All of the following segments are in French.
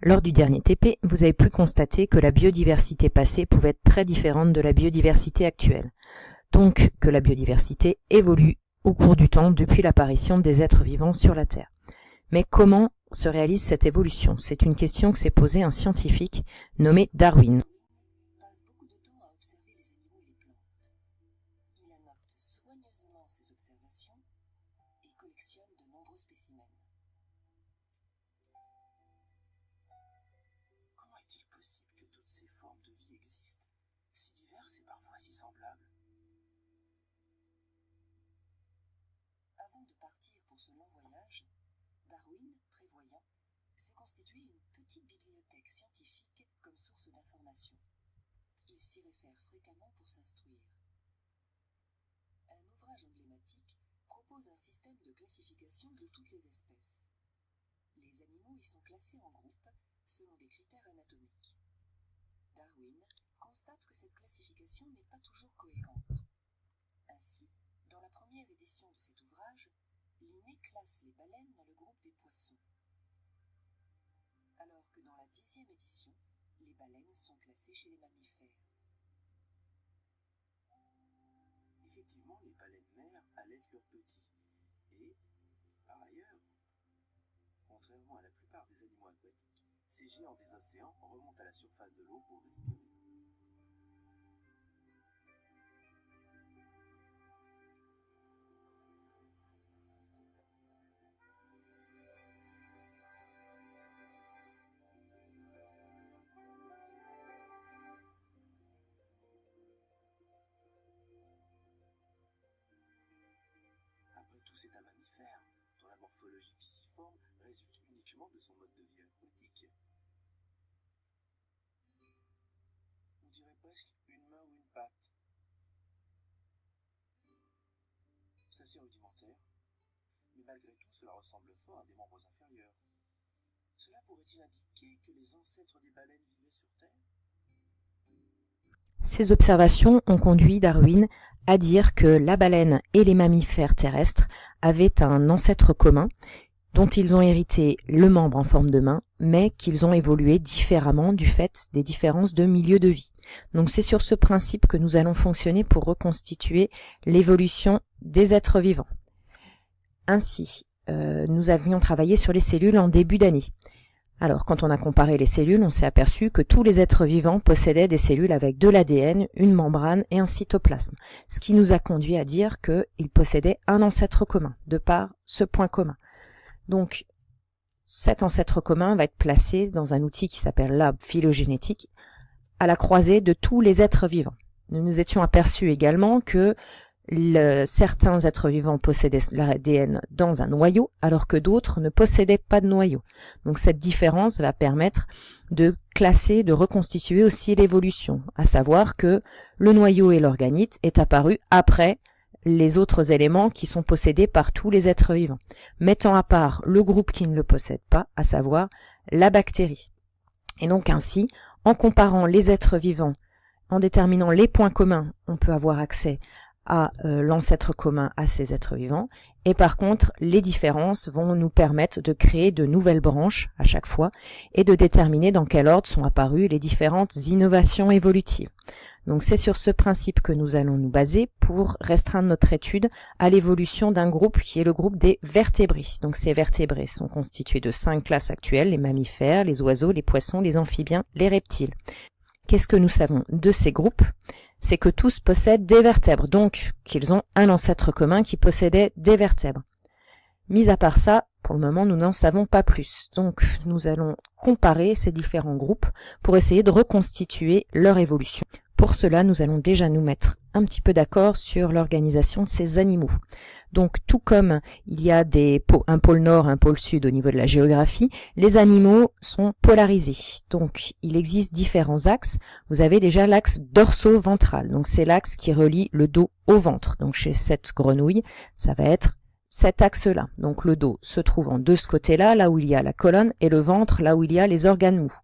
Lors du dernier TP, vous avez pu constater que la biodiversité passée pouvait être très différente de la biodiversité actuelle. Donc que la biodiversité évolue au cours du temps depuis l'apparition des êtres vivants sur la Terre. Mais comment se réalise cette évolution? C'est une question que s'est posée un scientifique nommé Darwin. Passe beaucoup de temps à observer les animaux et les plantes. Il annote soigneusement ses observations et collectionne de nombreux spécimens. Comment est-il possible que toutes ces formes de vie existent, si diverses et parfois si semblables? Avant de partir pour ce long voyage, Darwin, prévoyant, s'est constitué une petite bibliothèque scientifique comme source d'information. Il s'y réfère fréquemment pour s'instruire. Un ouvrage emblématique propose un système de classification de toutes les espèces. Les animaux y sont classés en groupes selon des critères anatomiques. Darwin constate que cette classification n'est pas toujours cohérente. Ainsi, dans la première édition de cet ouvrage, Linné classe les baleines dans le groupe des poissons, alors que dans la 10e édition, les baleines sont classées chez les mammifères. Effectivement, les baleines mères allaitent leurs petits. Et, par ailleurs, contrairement à la plupart des animaux aquatiques, ces géants des océans remontent à la surface de l'eau pour respirer. Après tout, c'est un mammifère, dont la morphologie pisciforme résulte uniquement de son mode de vie aquatique. On dirait presque une main ou une patte. C'est assez rudimentaire, mais malgré tout, cela ressemble fort à des membres inférieurs. Cela pourrait-il indiquer que les ancêtres des baleines vivaient sur Terre? Ces observations ont conduit Darwin à dire que la baleine et les mammifères terrestres avaient un ancêtre commun dont ils ont hérité le membre en forme de main, mais qu'ils ont évolué différemment du fait des différences de milieu de vie. Donc c'est sur ce principe que nous allons fonctionner pour reconstituer l'évolution des êtres vivants. Ainsi, nous avions travaillé sur les cellules en début d'année. Alors, quand on a comparé les cellules, on s'est aperçu que tous les êtres vivants possédaient des cellules avec de l'ADN, une membrane et un cytoplasme, ce qui nous a conduit à dire qu'ils possédaient un ancêtre commun, de par ce point commun. Donc, cet ancêtre commun va être placé dans un outil qui s'appelle l'arbre phylogénétique, à la croisée de tous les êtres vivants. Nous nous étions aperçus également que certains êtres vivants possédaient l'ADN dans un noyau, alors que d'autres ne possédaient pas de noyau. Donc cette différence va permettre de classer, de reconstituer aussi l'évolution, à savoir que le noyau et l'organite est apparu après les autres éléments qui sont possédés par tous les êtres vivants, mettant à part le groupe qui ne le possède pas, à savoir la bactérie. Et donc ainsi, en comparant les êtres vivants, en déterminant les points communs, on peut avoir accès à l'ancêtre commun à ces êtres vivants, et par contre les différences vont nous permettre de créer de nouvelles branches à chaque fois et de déterminer dans quel ordre sont apparues les différentes innovations évolutives. Donc c'est sur ce principe que nous allons nous baser pour restreindre notre étude à l'évolution d'un groupe qui est le groupe des vertébrés. Donc ces vertébrés sont constitués de 5 classes actuelles, les mammifères, les oiseaux, les poissons, les amphibiens, les reptiles. Qu'est-ce que nous savons de ces groupes? C'est que tous possèdent des vertèbres, donc qu'ils ont un ancêtre commun qui possédait des vertèbres. Mis à part ça, pour le moment, nous n'en savons pas plus. Donc, nous allons comparer ces différents groupes pour essayer de reconstituer leur évolution. Pour cela, nous allons déjà nous mettre un petit peu d'accord sur l'organisation de ces animaux. Donc, tout comme il y a un pôle nord, un pôle sud au niveau de la géographie, les animaux sont polarisés. Donc, il existe différents axes. Vous avez déjà l'axe dorso-ventral. Donc, c'est l'axe qui relie le dos au ventre. Donc, chez cette grenouille, ça va être cet axe-là. Donc, le dos se trouvant de ce côté-là, là où il y a la colonne, et le ventre, là où il y a les organes mous.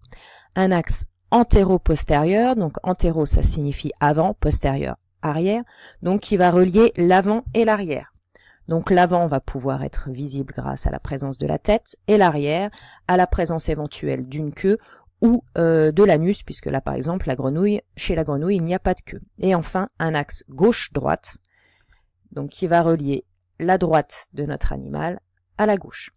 Un axe antéro-postérieur, donc antéro ça signifie avant, postérieur arrière, donc qui va relier l'avant et l'arrière. Donc l'avant va pouvoir être visible grâce à la présence de la tête et l'arrière à la présence éventuelle d'une queue ou de l'anus, puisque là par exemple chez la grenouille il n'y a pas de queue. Et enfin un axe gauche-droite, donc qui va relier la droite de notre animal à la gauche.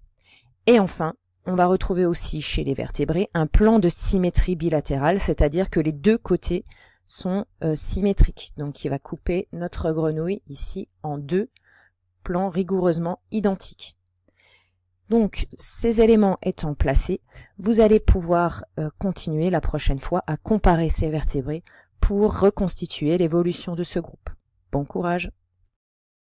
Et enfin, on va retrouver aussi chez les vertébrés un plan de symétrie bilatérale, c'est-à-dire que les deux côtés sont symétriques. Donc il va couper notre grenouille ici en deux plans rigoureusement identiques. Donc ces éléments étant placés, vous allez pouvoir continuer la prochaine fois à comparer ces vertébrés pour reconstituer l'évolution de ce groupe. Bon courage!